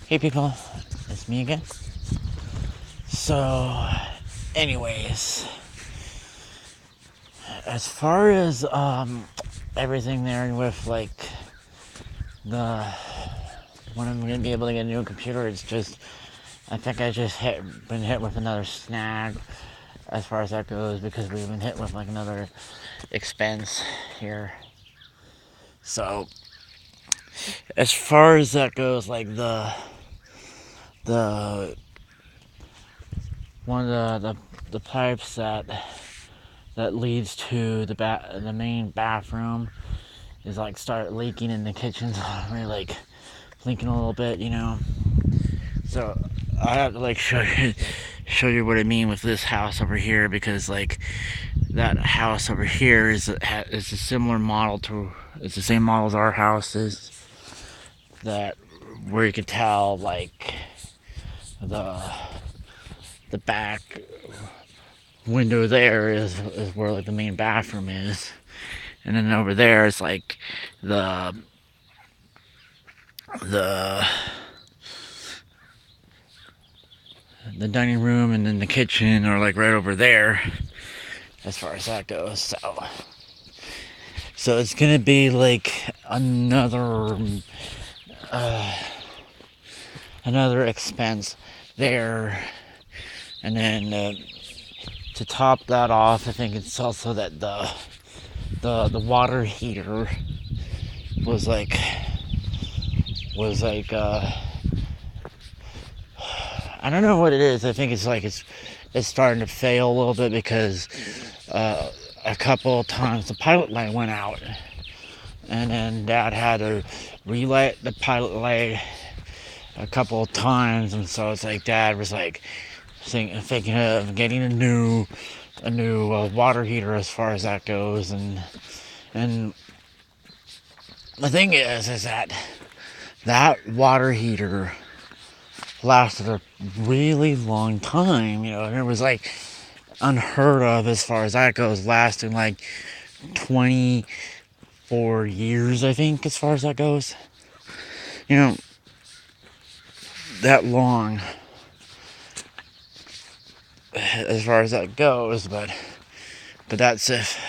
Hey people, it's me again. So, anyways, as far as everything there with like the when I'm gonna be able to get a new computer, it's just I think I just been hit with another snag as far as that goes because we've been hit with like another expense here. So, as far as that goes, like the one of the pipes that leads to the main bathroom is like start leaking in the kitchen. So we're like leaking a little bit, you know. So I have to like show you what I mean with this house over here because like that house over here is a similar model to it's the same model as our house is that where you could tell like the the back window there is where like the main bathroom is, and then over there is like the the the dining room, and then the kitchen are like right over there as far as that goes. So it's gonna be like uh, another expense there, and then to top that off, I think it's also that the water heater was like was like I don't know what it is. I think it's like it's starting to fail a little bit because a couple of times the pilot light went out, and then Dad had to relight the pilot light a couple of times, and so it's like Dad was like thinking of getting a new water heater as far as that goes, and the thing is that water heater lasted a really long time, you know, and it was like unheard of as far as that goes, lasting like 24 years, I think, as far as that goes. You know, that long as far as that goes, but that's if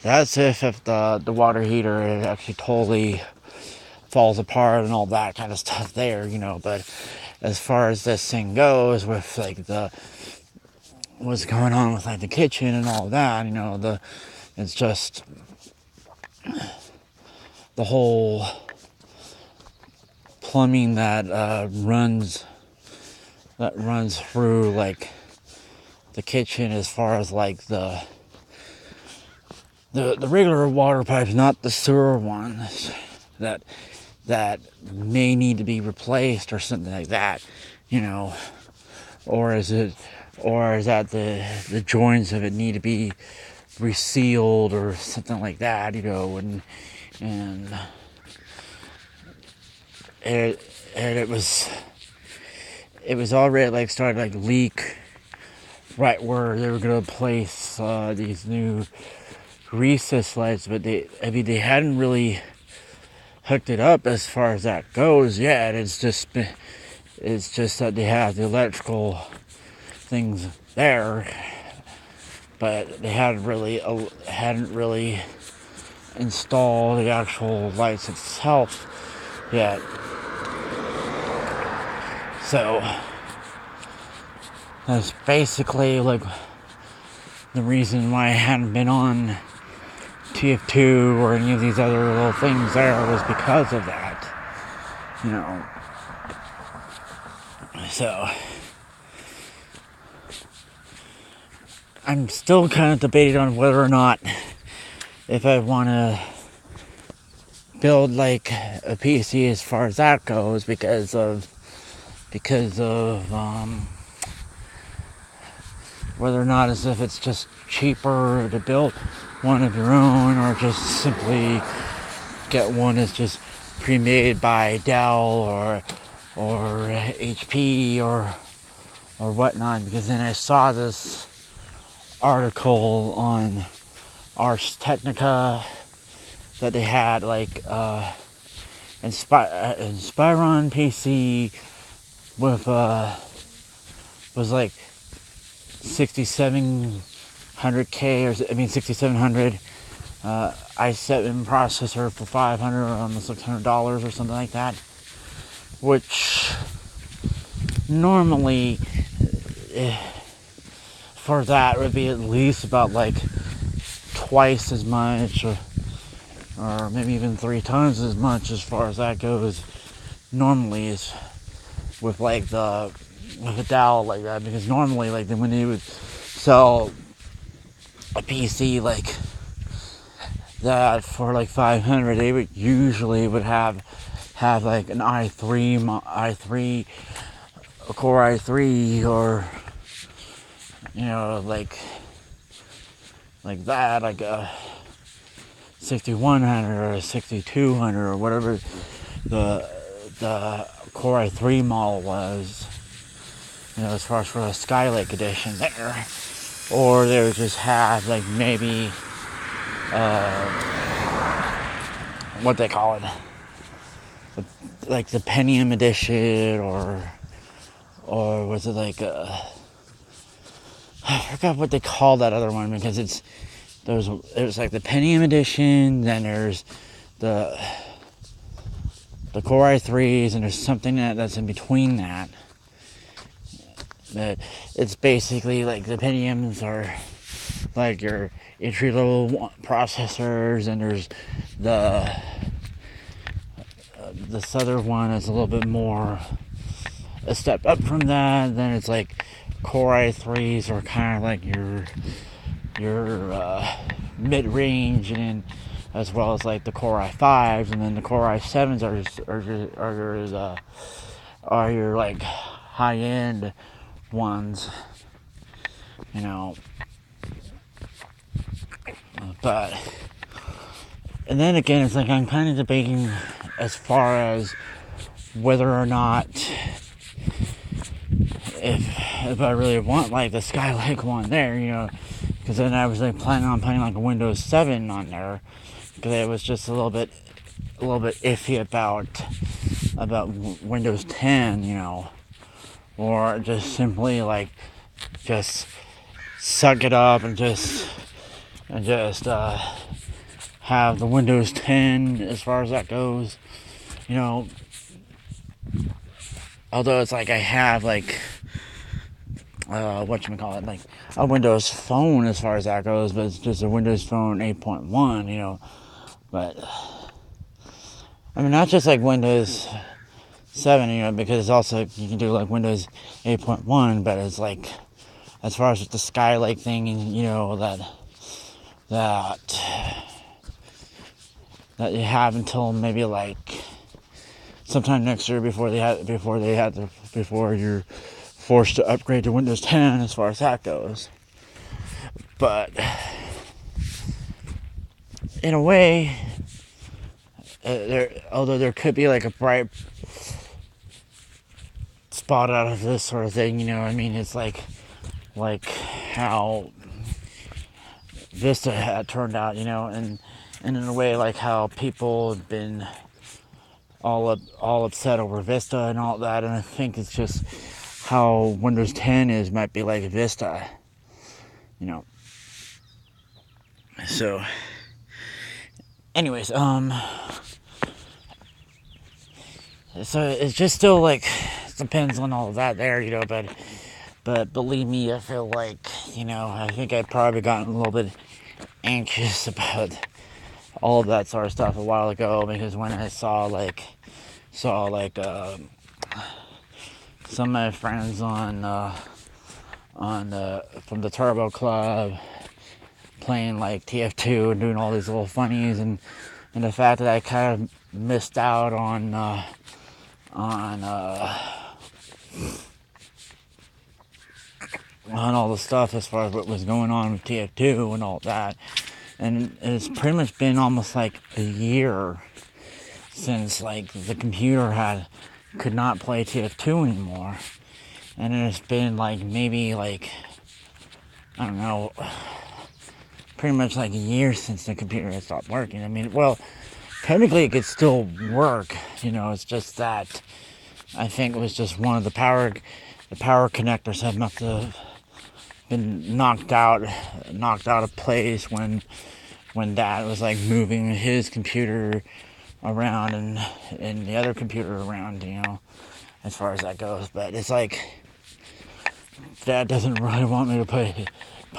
the water heater actually totally falls apart and all that kind of stuff there, you know. But as far as this thing goes with like the what's going on with like the kitchen and all that, you know, it's just the whole plumbing that runs through like the kitchen as far as like the regular water pipes, not the sewer ones that that may need to be replaced or something like that, you know, or is that the joints of it need to be resealed or something like that, you know, and it and it was already like started like leak right where they were gonna place these new recess lights, but they hadn't really hooked it up as far as that goes yet. It's just that they have the electrical things there, but they hadn't really installed the actual lights itself yet. So that's basically like the reason why I hadn't been on TF2 or any of these other little things there was because of that, you know. So I'm still kind of debating on whether or not if I want to build like a PC as far as that goes because of whether or not as if it's just cheaper to build one of your own or just simply get one that's just pre-made by Dell or HP or whatnot. Because then I saw this article on Ars Technica that they had like Spyron PC with was like 6700K, or 6700 i7 processor for $500 or almost $600 or something like that, which normally for that would be at least about like twice as much, or maybe even 3 times as much as far as that goes normally is with like with a Dell like that, because normally like when they would sell a PC like that for like 500, they would usually have like an i3 a Core i3, or like that, like a 6100 or a 6200 or whatever the Core i3 model was, as far as for a Skylake edition there. Or they would just have like maybe what they call it, like the Pentium edition, or was it like I forgot what they call that other one, because it was like the Pentium edition, then there's the Core i3s, and there's something that's in between that. But it's basically like the Pentiums are like your entry-level processors, and there's this other one is a little bit more a step up from that. Then it's like Core i3s are kind of like your mid-range, and then as well as like the Core i5s, and then the Core i7s are your like high-end ones, but and then again, it's like I'm kind of debating as far as whether or not if I really want like the Skylake one there, because then I was like planning on putting like a Windows 7 on there, because it was just a little bit iffy about Windows 10, or just simply like just suck it up and just have the Windows 10 as far as that goes, although it's like I have like whatchamacallit, like a Windows Phone as far as that goes, but it's just a Windows Phone 8.1, but I mean, not just like Windows 7, because it's also, you can do like Windows 8.1, but it's like, as far as the Skylake thing, and that you have until maybe like sometime next year before you're forced to upgrade to Windows 10 as far as that goes. But in a way, although there could be like a bright spot out of this sort of thing, it's like how Vista had turned out, and in a way like how people have been all upset over Vista and all that, and I think it's just how Windows 10 might be like Vista, So, anyways, so it's just still like depends on all of that there, but believe me, I feel like, I think I'd probably gotten a little bit anxious about all of that sort of stuff a while ago, because when I saw some of my friends from the Turbo Club playing like TF2 and doing all these little funnies, and the fact that I kind of missed out on all the stuff as far as what was going on with TF2 and all that. And it's pretty much been almost like a year since like the computer could not play TF2 anymore. And it's been like maybe like, I don't know, pretty much like a year since the computer had stopped working. I mean, well, technically it could still work, you know. It's just that I think it was just one of the power connectors that must have been knocked out of place when Dad was like moving his computer around and the other computer around, you know, as far as that goes. But it's like Dad doesn't really want me to put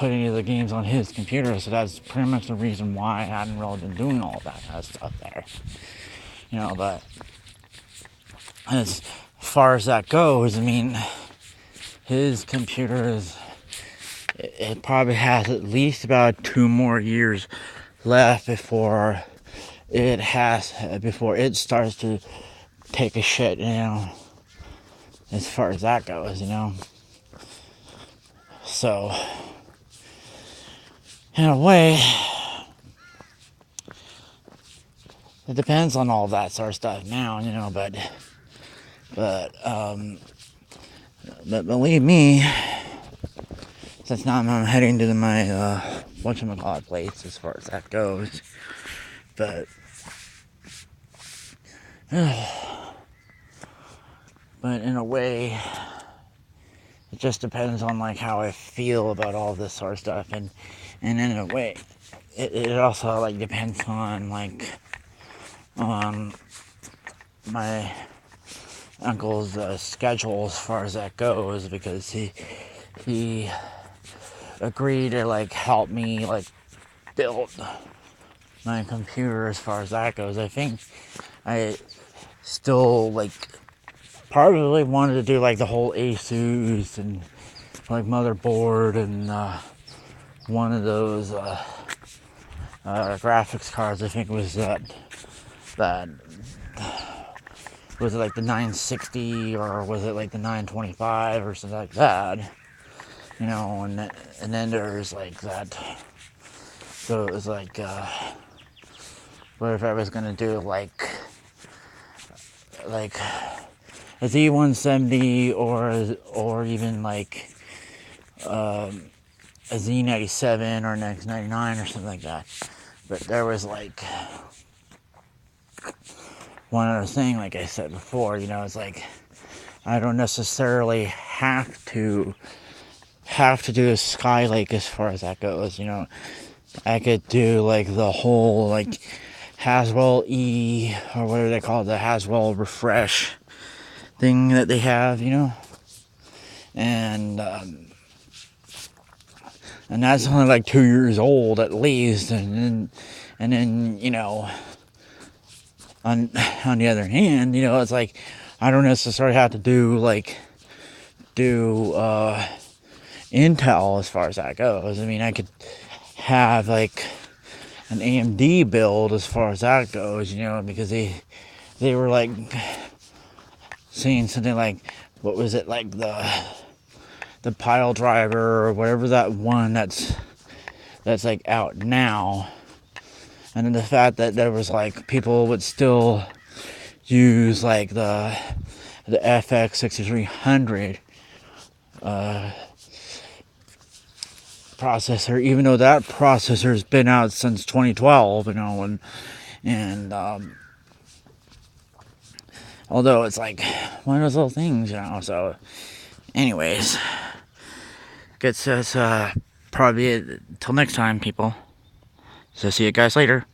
any of the games on his computer, so that's pretty much the reason why I hadn't really been doing all that kind of stuff there, you know. But as far as that goes, I mean, his computer is, it probably has at least about 2 more years left before it starts to take a shit, you know, as far as that goes, you know. So in a way, it depends on all that sort of stuff now, you know. But believe me, since now I'm heading to my whatchamacallit place as far as that goes. But but in a way, it just depends on like how I feel about all this sort of stuff, and in a way, it also like depends on like on my uncle's schedule as far as that goes, because he agreed to like help me like build my computer as far as that goes. I think I still like probably wanted to do like the whole ASUS and like motherboard and one of those graphics cards. I think it was that was it like the 960 or was it like the 925 or something like that, you know. And then there's like that, so it was like what if I was gonna do like a Z170 or even like a Z97 or an X99 or something like that. But there was like one other thing, like I said before, you know, it's like I don't necessarily have to do a Skylake as far as that goes, you know. I could do like the whole like Haswell E or whatever they call it, the Haswell refresh thing that they have, you know. And that's only like 2 years old at least, and then you know, on the other hand, you know, it's like I don't necessarily have to do Intel as far as that goes. I mean, I could have like an AMD build as far as that goes, you know, because they were like saying something like, what was it, like the Pile Driver or whatever, that one that's like out now. And then the fact that there was like people would still use like the FX 6300 processor, even though that processor's been out since 2012, you know. And although it's like one of those little things, you know. So anyways, guess that's probably it till next time, people. So see you guys later.